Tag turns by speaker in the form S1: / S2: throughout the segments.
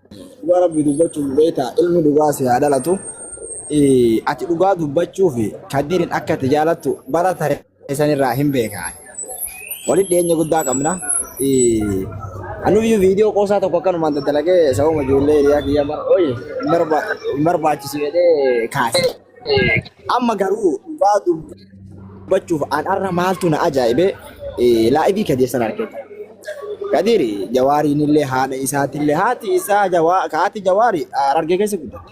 S1: Dhugaa rabbi dubbachuun beektaa ilmi dhugaa si haa dhalatu. Ati dhugaa dubbachuu fi kadiriin akka itti jaalattu bara taasisanirraa hin beekaa. Walitti dhiyeenya guddaa qabna. Anuyyuu viidiyoo qoosaa tokko akkanumaan daddalagee sababa ijoollee hiriyaa kiyya hin barbaachisu jedhee kaase. Amma garuu dhugaa dubbachuuf an arra maaltu na ajaa'ibe laa'ibii kadeessan argina. Kadiri jawaariin illee haadha isaatillee haati isaa haati jawaari argee keessa guddate.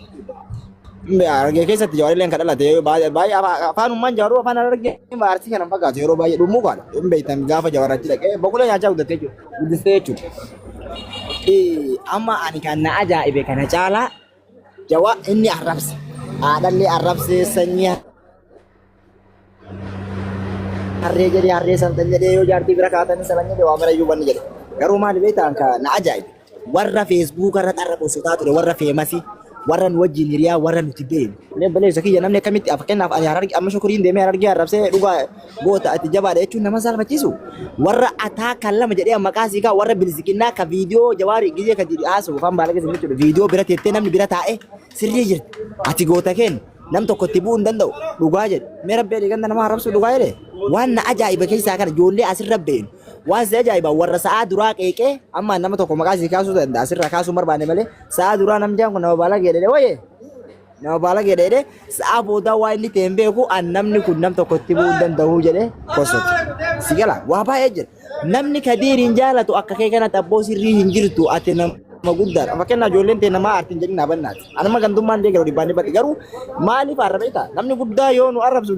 S1: Argee keessatti jawaarilleen kan dhalate baay'ee afaanummaan jawaaruu afaan argee aartii kana fakkaatu yeroo baay'ee dhumuu qaala. Hin beektan gaafa jawaaraatti dhaqee boqolee nyaachaa guddatee jiru guddistee jechuudha. Amma ani kan na ajaa'ibe kana caalaa jawaa inni arrabse haadhallee arrabsee sanyii harree jedhee harree santan jedhee yoo jaartii bira kaatanii salan jedhee waa marayyuu banni jedhe. Garuu maal beektaan kan na ajaa'ibe warra feesbuuka irratti arrabsotaa ture warra feemasii warra nu wajjin hiriyaa warra nuti beenu. Leebbalee kiyya namni akkamitti fakkeenyaaf ani hararge amma shukuriin deemee harargee arrabsee dhugaa goota itti jabaadha jechuun nama salphachiisu. Warra ataa kan lama jedhee maqaa siikaa warra bilisiqinnaa ka viidiyoo jawaarii gizee ka jedhi haasa'u kan baala keessa jechuudha. Viidiyoo bira teettee namni bira taa'ee sirrii jirti. Ati goota kenna nam tokko itti bu'uu hin danda'u dhugaa jedhe. Mee rabbee dhiiganda nama arrabsu dhugaa jedhe. Waan na ajaa'iba keessaa kana ijoollee asirra beenu. Waan si ajaa'iba warra sa'aa duraa qeeqee amma nama tokko maqaa sii kaasuu danda'a asirra kaasuu barbaanne malee sa'aa duraa namni kun nama baala geedhedhe wayye nama baala geedhedhe sa'aa boodaa waa inni ta'e hin beeku an namni kun nam tokko itti bu'uu hin danda'u jedhee kosote si gala waa baay'ee jira namni kadiiriin jaalatu akka kee kanatti abboo sirrii hin jirtu ati nama guddaadha fakkeenyaaf ijoolleen ta'e nama aartiin jedhin naabannaati anama gandummaan deeggaru dhibbaanni badhe garuu maaliif arrabeeta namni guddaa yoo nu arrabsu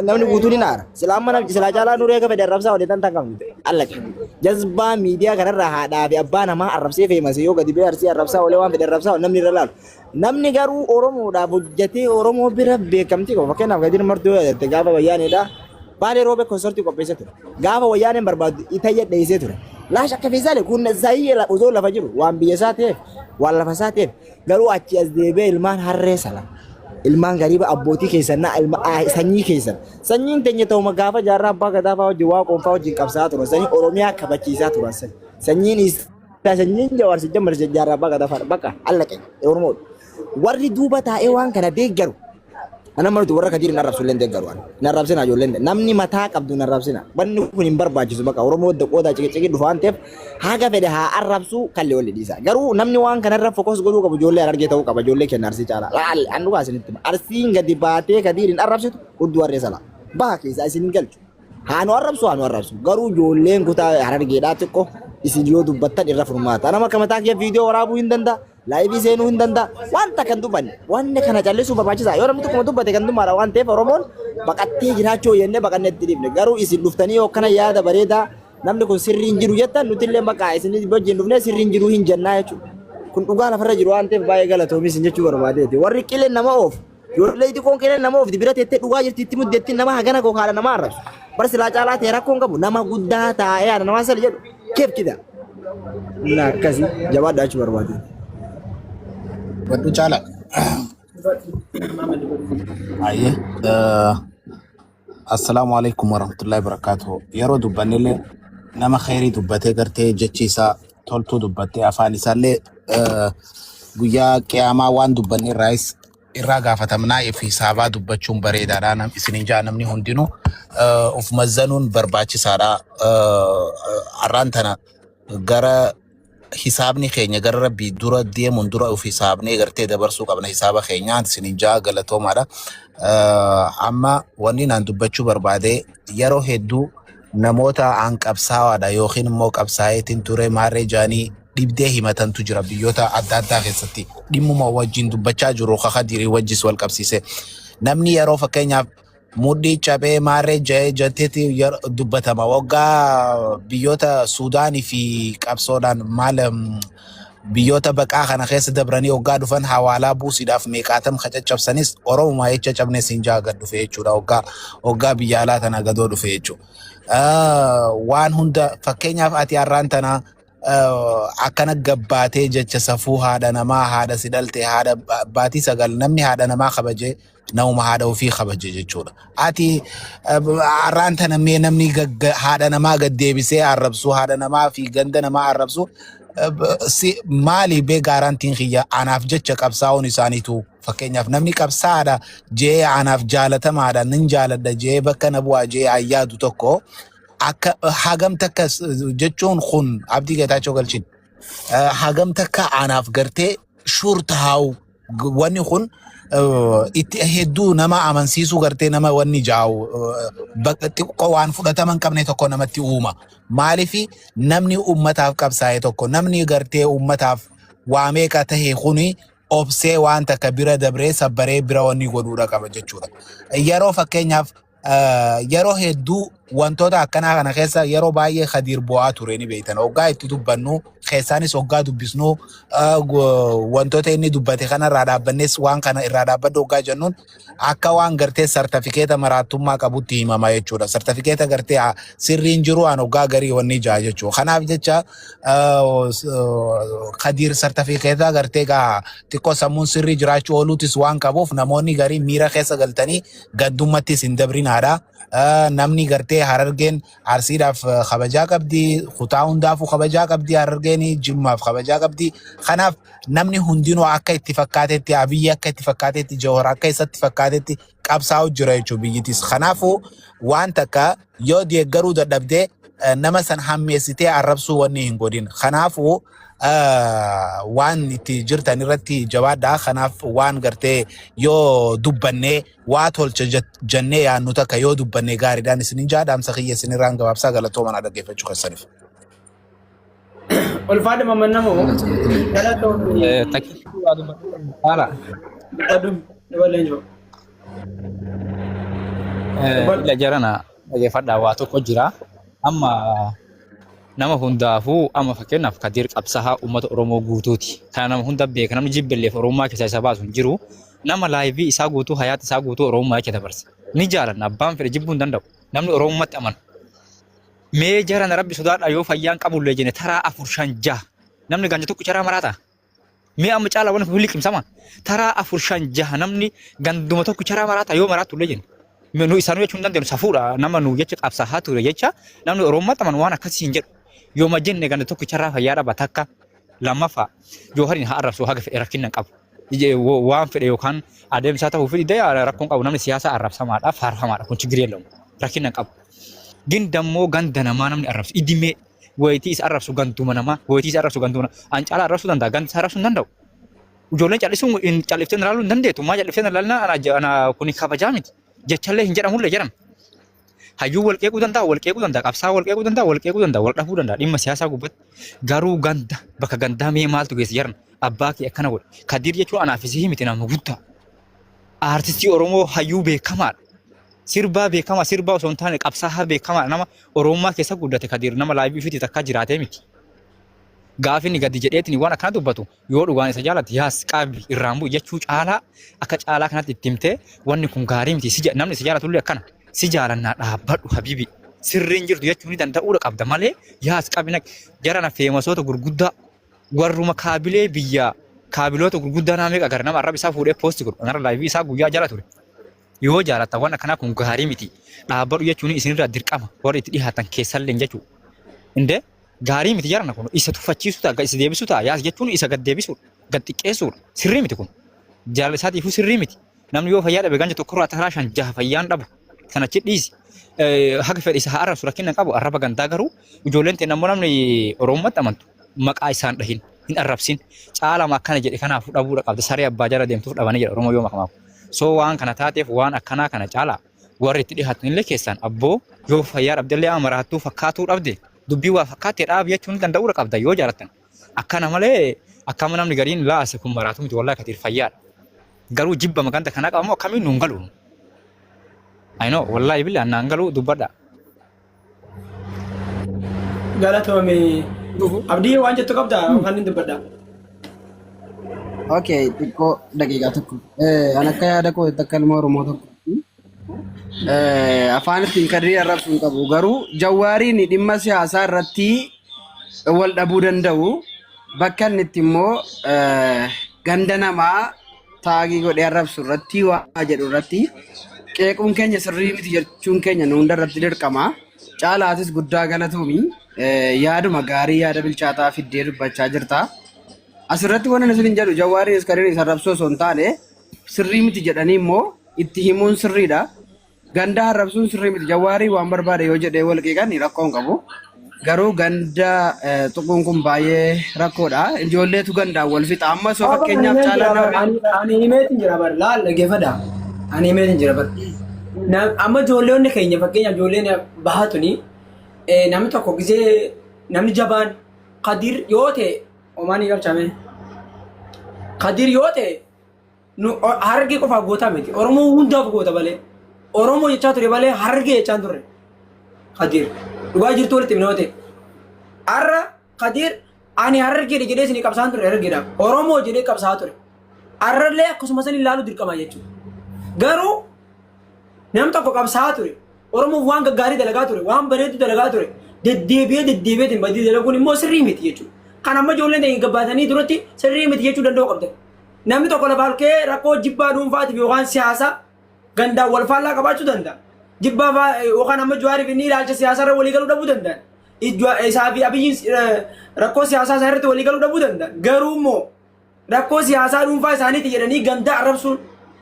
S1: namni guutuun hin aara silaa amma namni silaa caalaa nu reega fedhe arrabsaa waliin tan qabnu allaqe jazbaa miidiyaa kanarraa haadhaa fi abbaa namaa arrabsee feemase yoo gadi bee arsii arrabsaa olee waan fedhe arrabsaa namni irra laalu namni garuu oromoodhaaf hojjetee oromoo bira beekamtii qabu fakkeenyaaf gadi martuu jedhate gaafa wayyaaneedha baalee roobee konsortii qopheessee ture gaafa wayyaaneen barbaadu itayya dheessee ture laash akka feesaalee kun zayyee osoo lafa jiru waan biyya isaa ta'eef waan lafa isaa ta'eef garuu achi as deebee ilmaan harree sala ilmaan gariiba abbootii keessan sanyii keessan sanyiin teenya ta'uma gaafa jaarraa abbaa gadaa fa'aa wajjin waa qoonfaa wajjin qabsaa turan sanyii oromiyaa kabachiisaa turan sanyiin jawaarsi jammar jaarraa abbaa gadaa fa'aa bakka allaqe oromoo warri duuba taa'ee waan kana deeggaru ana malutu warra kadirin arrabsu illee deeggaru narrabsina ijoolleen namni mataa qabdu narrabsina banni kun hin barbaachisu bakka oromoo qoodaa ciqici dhufaan ta'eef haga fedhe haa arrabsu kallee olli dhiisa garuu namni waan kanarra fokus godhuu qabu ijoollee argee ta'uu qaba ijoollee kenna arsii caala laal an dhugaa isinitti arsiin gadi baatee kadirin arrabsitu hudduu harree sala baha keessa isin galchu haanu arrabsu garuu ijoolleen kutaa harargeedhaa xiqqoo isin yoo dubbattan irra furmaata nama akka mataa kee viidiyoo waraabuu hin danda'a laayivii seenuu hin danda'a wanta kan dubbanne wanni kana callisuu barbaachisaa yoo namni tokko dubbate kan dummaadha waan ta'eef oromoon baqattee jiraachuu jennee baqannee itti dhiifne garuu isin dhuftanii yoo kana yaada bareedaa namni kun sirrii hin jiru jettan nuti illee bakka isin wajjin dhufnee sirrii hin jiru hin jennaa jechuudha kun dhugaa lafarra jiru waan ta'eef baay'ee galatoomis hin jechuu barbaadeeti warri qileen nama oofu ijoollee xiqqoon qileen nama oofti bira teettee dhugaa jirti itti muddeetti nama hagana kookaadha nama arrabsu bar silaa caalaa ta'e rakkoon qabu nama guddaa taa'ee yaada namaa sali jedhu keef kida na akkasii jabaadhaa jechuu barbaadeeti.
S2: Waddu caala. Ayyee. Assalaamu alaikum warahmatullahi wabarakatuh. Yeroo dubbannillee nama khairii dubbatee gartee jechi isaa toltuu dubbattee afaan isaallee guyyaa qiyaamaa waan dubbanne irraa gaafatamnaa fi hisaabaa dubbachuun bareedaadha. Isinin jaa namni hundinuu of mazzanuun barbaachisaadha. Arraan tana gara hisaabni keenya gara rabbii dura deemuun dura of hisaabnee gartee dabarsuu qabna hisaaba keenyaan isinin jaa galatoomaadha. Amma wanni naan dubbachuu barbaade yeroo hedduu namoota aan qabsaawaadha yookiin immoo qabsaayeetiin ture maarree jaanii dhibdee himatantu jira biyyoota adda addaa keessatti dhimmuma wajjin dubbachaa jiru kakadirii wajjis wal qabsiise namni yeroo fakkeenyaaf mudhii cabee maarree ja'ee jetteeti dubbatama waggaa biyyoota Suudaanii fi qabsoodhaan maal biyyoota baqaa kana keessa dabranii waggaa dhufan hawaalaa buusiidhaaf meeqaatam caccabsanis oromumaa jecha cabnee siinjaa gad dhufe jechuudha waggaa biyya alaa tana gadoo dhufe jechuudha. Waan hunda fakkeenyaaf ati har'aan tana akkana gabbaatee jecha safuu haadha namaa haadha si dhalte haadha baatii sagal namni haadha namaa kabajee nauma haadha ofii kabaje jechuudha. Ati har'aan tana mee namni haadha namaa gad deebisee arrabsu haadha namaa fi ganda namaa arrabsu maali bee gaarantiin kiyya anaaf jecha qabsaa'uun isaaniitu fakkeenyaaf namni qabsaa'aadha jee anaaf jaalatamaadha nin jaaladha jee bakka na bu'aa jee ayyaadu tokko akka hagam takka jechuun kun abdii Geetaachoo Galchin hagam takka anaaf gartee shurtaa'u wanni kun itti hedduu nama amansiisuu gartee nama wanni jaa'u xiqqoo waan fudhataman qabne tokko namatti uuma. Maalifi namni ummataaf qabsaa'e tokko namni gartee ummataaf waa meeqa tahe kuni obsee waan takka bira dabree sabbaree bira wanni godhuudha qaba jechuudha. Yeroo fakkeenyaaf yeroo hedduu wantoota akkanaa kana keessa yeroo baay'ee Khadiir bu'aa ture ni beektan. Hoggaa itti dubbannu keessaanis hoggaa dubbisnu wantoota inni dubbate kanarraa dhaabbannes waan kana irraa dhaabbadhu hoggaa jennuun akka waan gartee sartifikeeta maraattummaa qabutti himama jechuudha. Sartifikeeta gartee sirriin jiru aan hoggaa garii wanni jaa jechuudha. Kanaaf jecha Khadiir sartifikeeta gartee gaa xiqqoo sammuun sirrii jiraachuu ooluutis waan qabuuf namoonni garii miira keessa galtanii gaddummattis hin dabrinaadha. Namni gartee Harargeen Arsiidhaaf kabajaa qabdi, kutaa hundaafuu kabajaa qabdi, Harargeen Jimmaaf kabajaa qabdi. Kanaaf namni hundinuu akka itti fakkaatetti, Abiyyi akka itti fakkaatetti, Jawhar akka isatti fakkaatetti qabsaa'u jira jechuudha biyyittis. Kanaafuu waan takka yoo deeggaruu dadhabdee nama san hammeessitee arrabsuu wanni hin godhin. Kanaafuu waan itti jirtan irratti jabaadhaa. Kanaaf waan gartee yoo dubbannee waa tolcha jennee yaannu takka yoo dubbannee gaariidhaan isinin jaadhaamsa kiyya isinirraan gabaabsaa galatoomaa dhaggeeffachuu keessaniif.
S3: Ulfaadha mamannamo
S4: Takki haala ila jarana dhaggeeffadhaa waa tokko jira. Amma nama hundaafuu amma fakkeenyaaf Khadiir qabsaa'aa uummata Oromoo guutuuti. Kana nama hunda beeka namni jibballeef Oromummaa keessaa isa baasu hin jiru. Nama laayivii isaa guutuu hayaata isaa guutuu Oromummaa jecha dabarsa. Ni jaalanna abbaan fedhe jibbuu hin danda'u. Namni Oromummaatti amanu. Mee jarana rabbi sodaadhaa yoo fayyaan qabullee jenne taraa 4-5 namni ganja tokko charaa maraata. Mee amma caalaa waan fuulli qimsama. Taraa 4-5 namni ganduma tokko charaa maraata yoo maraatullee jenne. Nu isaanuu jechuun dandeenyu safuudha nama nu jecha qabsaa'aa ture jecha namni Oromummaatti amanu waan akkasii hin jedhu. Yoo majjenne ganda tokko charraa fayyaa dhaba takka lammaffaa Jawhariin haa arrabsu haga fedhe rakkinna qabu. Waan fedhe yookaan adeemsaa ta'uu fedhe rakkoon qabu namni siyaasa arrabsamaadha faarfamaadha kun chigiree lamu rakkinna qabu. Gindammoo ganda namaa namni arrabsu idimee wayitii isa arrabsu ganduma namaa wayitii isa arrabsu ganduma an caalaa arrabsuu danda'a ganda isa arrabsuu hin danda'u. Ijoolleen callisuun calliftee ilaaluu hin dandeetu maa calliftee ilaalna kuni kabajaa miti jechallee hin jedhamullee jedhama. Hayyuu wal qeequu danda'a, qabsaa wal qeequu danda'a, wal dhabuu danda'a. Dhimma siyaasaa gubbatti garuu ganda bakka gandaa mee maaltu geesse jedhan abbaa kee akkana godhe. Khadiir jechuun anaafis miti nama guddaa. Aartistii Oromoo hayyuu beekamaadha. Sirbaa beekamaa sirbaa osoo hin taane qabsaa beekamaadha. Nama Oromummaa keessa guddate Khadiir nama laayivii fiti takka jiraatee miti. Gaafi inni gadi jedheetiin waan akkana dubbatu yoo dhugaan isa jaallate yaas qaabi irraan bu'u jechuu caalaa akka caalaa kanatti itti himtee wanni kun gaarii miti namni si jaallatullee akkana. Si jaalannaa dhaabbadhu habibi sirriin jirtu jechuun ni danda'uudha qabda malee yaas qabina jarana feemasoota gurguddaa warruma kaabilee biyyaa kaabiloota gurguddaa naa meeqa gara nama arraba isaa fuudhee poosti godhu gara laayivii isaa guyyaa jala ture yoo jaalatta waan akkanaa kun gaarii miti dhaabbadhu jechuun isinirraa dirqama warra itti dhihaatan keessallee jechuudha. Indee gaarii miti jarana kun isa tuffachiisu ta'a isa deebisu ta'a yaas jechuun isa gad deebisuudha gad xiqqeessuudha sirrii miti kun jaalala isaatiifuu sirrii miti namni yoo fayyaa dhabe ganja tokkorraa taraa 5 fayyaan dhabu. Kana chidhiisi haga fedhe isa haa arrabsu rakkinna qabu arraba gandaa garuu ijoolleen ta'e namni Oromummaatti amantu maqaa isaan dhahin hin arrabsin caalama akkana jedhe kanaaf dhabuudha qabda saree abbaa jala deemtuuf dhabanii jedha Oromoo yoo makamaafu. So waan kana taateef waan akkanaa kana caalaa warri itti dhihaatan illee keessaan abboo yoo fayyaa dhabdellee maraattuu fakkaatuu dhabde dubbii waa fakkaattee dhaab jechuun danda'uudha qabda yoo jaalatan. Akkana malee akkama namni gariin laase kun maraatuu miti wallaahi Khadiir fayyaadha. Garuu jibba maganta kanaa qabamoo akkamiin nuun galu. I know, wallahi billah nangalu dubbadha.
S3: Galatoome abdii waan jettu qabda waan hin dubbadha.
S5: Okay, xiqqoo daqiiqaa tokko. An akka yaada koo takka ilmoo Oromoo tokko. Afaan ittiin Khadiir arrabsuu qabu garuu Jawhariin dhimma siyaasaa irratti wal dhabuu danda'u bakka inni itti immoo ganda namaa taagii godhee arrabsu irratti waa jedhu irratti qeequun keenya sirrii miti jechuun keenya nu hunda irratti dirqama. Caalaatis guddaa galatoomi. yaaduma gaarii yaada bilchaataa fiddee dubbachaa jirta. Asirratti waan isin jedhu Jawaari iskariin isa rabsoo osoo hin taane sirrii miti jedhanii immoo itti himuun sirriidha. Ganda harrabsuun sirrii miti. Jawaari waan barbaade yoo jedhee wal qeeqan rakkoo hin qabu. Garuu ganda tuquun kun baay'ee rakkoodha. Ijoolleetu gandaan wal fixa. Amma soo fakkeenyaaf caalaa
S3: ani himeetiin jira bar laal dhageeffadha. Ani himeetiin jira bar. Amma ijoolleonni keenya fakkeenyaaf ijoolleen bahatuni namni tokko gisee namni jabaan Qadir yoo ta'e omaanii galchame. Qadir yoo ta'e hargee qofaaf goota miti. Oromoo hundaaf goota malee. Oromoo jechaa ture malee hargee jechaa turre. Qadir dhugaa jirtu walitti himna yoo ta'e. Har'a Qadir ani hargee jedhee isin qabsaan ture hargeedhaaf. Oromoo jedhee qabsaa ture. Har'allee akkasuma san ilaaluu dirqama jechuudha. Garuu nam tokko qabsaa ture. Oromoo waan gaggaarii dalagaa ture. Waan bareedu dalagaa ture. Deddeebi'ee badii dalaguun immoo sirrii miti jechuudha. Kan amma ijoolleen ta'in gabbaatanii duratti sirrii miti jechuu danda'u qabda. Namni tokko lafa halkee rakkoo jibbaa dhuunfaatiif yookaan siyaasa gandaan wal faallaa qabaachuu danda'a. Jibbaa yookaan amma Jawaariif inni ilaalcha siyaasarra walii galuu dhabuu danda'a. Isaa fi Abiyyiin rakkoo siyaasaa isaa irratti walii galuu dhabuu danda'a. Garuu immoo rakkoo siyaasaa dhuunfaa isaaniiti jedhanii ganda arrabsuun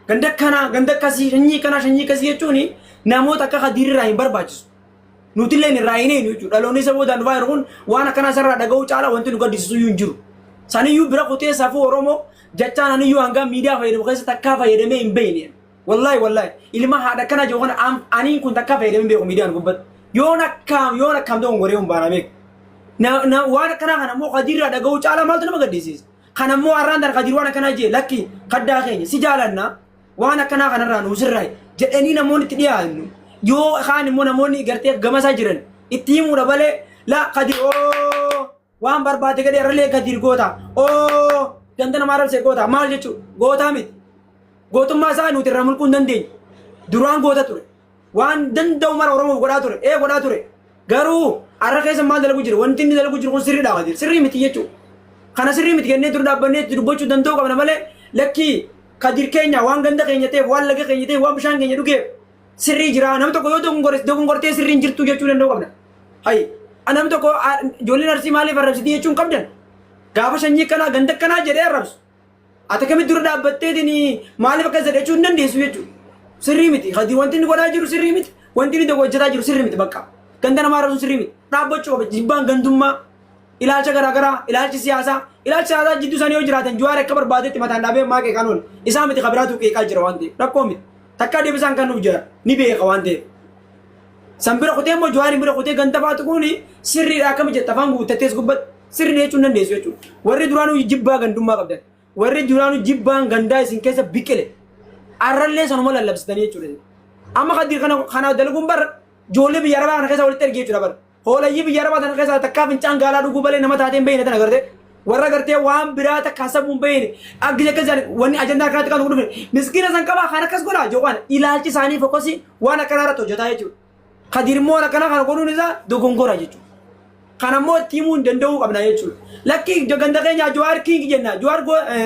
S3: ganda kanaa ganda akkasii shanyii kasii jechuun namoota akka Qadir irraa hin barbaachisu. Nuti illee irraa hin eenyu jechuudha. Dhaloonni isa boodaan dhufaa jiru kun waan akkanaa isarraa dhaga'uu caalaa wanti nu gaddisiisu iyyuu hin jiru. Saniyyuu bira kutee safuu Oromoo jechaan aniyyuu hanga miidiyaa fayyadamu keessatti takkaa fayyadamee hin beekne. Wallahi ilma haadha kana jiru kana aniin kun takkaa fayyadamee beeku miidiyaan gubbatti. Yoon akkam ta'uun goree hin baana beeku. Waan akkanaa kana immoo Qadir irraa dhaga'uu caalaa maaltu nama gaddisiisa. Kana immoo har'aan dara Qadir waan akkanaa jee lakki kaddaa keenya si jaalannaa waan akkanaa kanarraa nu sirraa jedhanii namoonni itti dhiyaannu. Yoo kaan immoo namoonni gartee gamasaa jiran itti himuudha malee la Qadir waan barbaade gadee irralee Qadir goota ganda namaa rabsee goota maal jechuudha gootaa miti. Gootummaa isaa nuti irraa mulquu hin dandeenye. Duraan goota ture. Waan danda'u mara Oromoo godhaa ture. Garuu har'a keessa maal dalagu jira? Wanti inni dalagu jiru kun sirriidha Qadir. Sirrii miti jechuudha. Kana sirrii miti kennee dura dhaabbannee itti dubbachuu danda'u qabna malee lakkii Qadir keenya waan ganda keenya ta'eef waan laga keenya ta'eef waan bishaan keenya dhugeef sirrii jira. Namni tokko yoo dogongortee sirriin jirtu jechuu danda'u qabna. Hayi namni tokko ijoolleen Arsii maaliif arrabsitii jechuun qabdan? Gaafa shanyii kanaa ganda kanaa jedhee arrabsu. Ati kamitti dura dhaabbatteetiin maaliif akka isa jechuu hin dandeessu jechuudha. Sirrii miti. Qadir wanti inni godhaa jiru sirrii miti. Wanti inni hojjetaa jiru sirrii miti bakka. Ganda namaa arrabsuun sirrii miti. Dhaabbachuu qaba. Jibbaan gandummaa ilaalcha garaagaraa ilaalchi siyaasaa jidduu isaanii yoo jiraatan Jawaari akka barbaadetti mataan dhaabee maa qeeqaan oolu. Isaa miti kabiraatu qeeqaa jira waan ta'eef. Rakkoo miti. Takkaa deebisaan kan nuuf jira ni beeka waan ta'eef. San bira kutee immoo Jawaari bira kutee ganda baatu kun sirriidha akkami jetta afaan guuttattees gubbatti sirrii jechuu hin dandeessu jechuudha. Warri duraanuu jibbaa gandummaa qabdan. Warri duraanuu jibbaan gandaa isin keessa biqile. Arrallee sanuma lallabsitanii jechuudha. Amma Qadir kana dalaguun bara ijoollee biyya arabaa kana keessa walitti ergee jechuudha bara. Hoolayyii biyya arabaa kana keessa takkaa fincaan gaalaa dhuguu balee nama taateen beeyne tana gartee. Warra gartee waan biraa takkaa sabuun beeyne aggisa akkasii wanni ajandaa kanatti kan dhufe miskiina san qabaa kan akkas godhaa jooqaan ilaalchi isaanii fokkosii waan akkanaa irratti hojjetaa jechuudha. Qadir immoo waan akkanaa kana godhuun isaa dogongora jechuudha. Kana immoo itti himuu hin danda'uu qabna jechuudha. Lakkii ganda keenya Jawaar kiingi jenna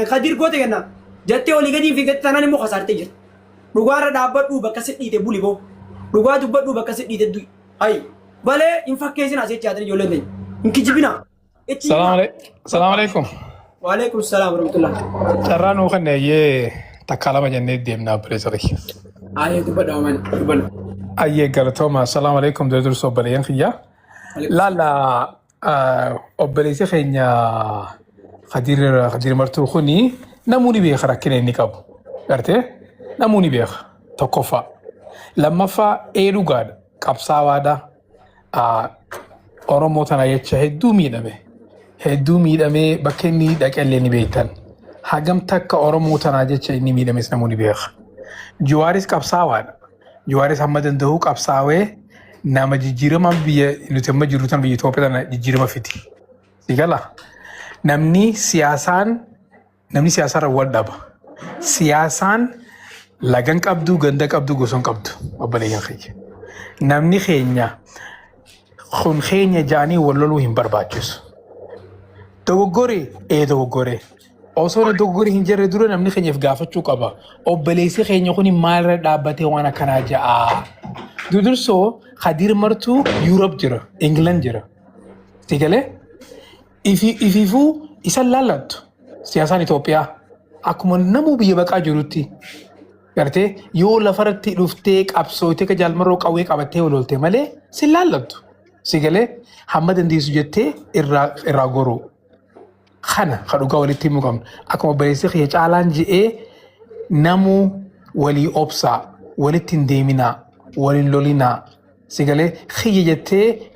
S3: Qadir goote jenna jettee olii gadii fi gadi tanaan immoo kasaartee jirti. Dhugaarra dhaabbadhuu bakka sidhiite buli boo. Dhugaa dubbadhuu bakka sidhiite du'i. Hayi balee hin fakkeessin asii chaatan ijoolleen ta'e. Hin kijibina.
S6: Salaam alaikum.
S3: Wa alaikum salaam warahmatullah.
S6: Carraan nuu kan eeyyee takka lama jennee deemnaa bireesarii.
S3: Ayyee dubbadha waan dubbanna.
S6: Ayyee galatooma. Salaam alaikum dursa obboleeyyan kiyyaa. Laala obboleessi keenya Qadir martuu kuni namoonni beeka rakkina inni qabu. Gartee namoonni beeka tokkoffaa. Lammaffaa dhugaadha qabsaawaadha. Oromoo tana jecha hedduu miidhamee bakka inni dhaqallee ni beektan. Hagam takka Oromoo tanaa jecha inni miidhames namoonni beeka. Jawaaris qabsaawaadha. Jawaaris hamma danda'u qabsaawee nama jijjiirama biyya nuti amma jirru tan biyya Itoophiyaa tana jijjiirama fiti. Sigala namni siyaasarra wal dhaba. Siyaasaan lagan qabdu ganda qabdu gosoon qabdu obboleeyyan keenya. Namni keenya kun keenya jaanii wal loluu hin barbaachisu. Dogoggoree osoo dogoggoree hin jirre dura namni keenyaaf gaafachuu qaba. Obboleessi keenya kun maalirra dhaabbatee waan akkanaa ja'a. Dudursoo Qadir martuu Europe jira, England jira. Sigalee ififuu isa laallattu siyaasaan Itoophiyaa akkuma namuu biyya baqaa jirutti gartee yoo lafarratti dhuftee qabsoote ka jaalmarroo qawwee qabattee waloolte malee si laallattu. Sigalee hamma dandeessu jettee irraa goruu. Kana dhugaa walitti himuu qabna. Akkuma obboleessi kiyya caalaan je'ee namuu walii obsaa, walitti hin deeminaa, waliin lolinaa. Sigalee kiyya jettee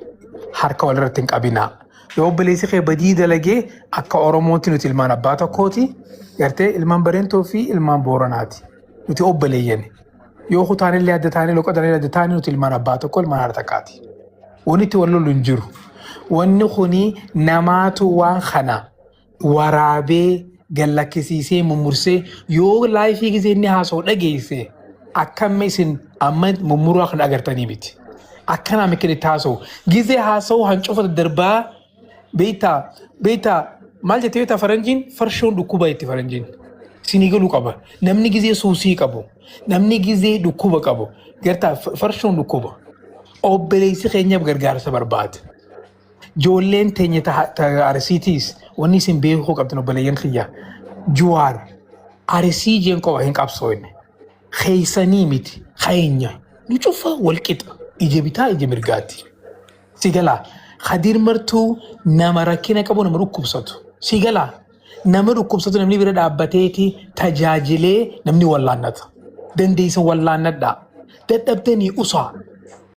S6: harka walirratti hin qabinaa. Yoo obboleessi kiyya badii dalagee akka Oromootti nuti ilmaan abbaa tokkooti. Gartee ilmaan Bareentoo fi ilmaan Booranaati. Nuti obboleeyyan. Yoo kutaanillee adda taanee loqotanillee adda taanee nuti ilmaan abbaa tokko ilmaan haadha takkaati. Wanni itti wal lolu hin jiru. Wanni kuni namaatu waan kana waraabee gallakkisiisee mummursee yoo laayifii gisee inni haasa'u dhageesse akkam isin amma mummuruu kan agartanii miti. Akkana mikin itti haasa'u. Gisee haasa'u hancufa darbaa beektaa maal jettee beektaa faranjiin farshoon dhukkuba itti faranjiin. Sinii galuu qaba. Namni gisee suusii qabu. Namni gisee dhukkuba qabu. Gartaa farshoon dhukkuba. Obboleessi keenyaaf gargaarsa barbaada. Ijoolleen teenya arsiitiis wanni isin beekuu qabdan obboleeyyan kiyya. Jawaar arsii jeen qofa hin qabsoofne. Keessanii miti keenya. Nu cufa walqixa. Ija bitaa ija mirgaatti. Sigalaa Khadir martuu nama rakkina qabu nama dhukkubsatu. Sigalaa nama dhukkubsatu namni bira dhaabbateeti tajaajilee namni wallaannata. Dandeessa wallaannadhaa. Dadhabdanii usaa.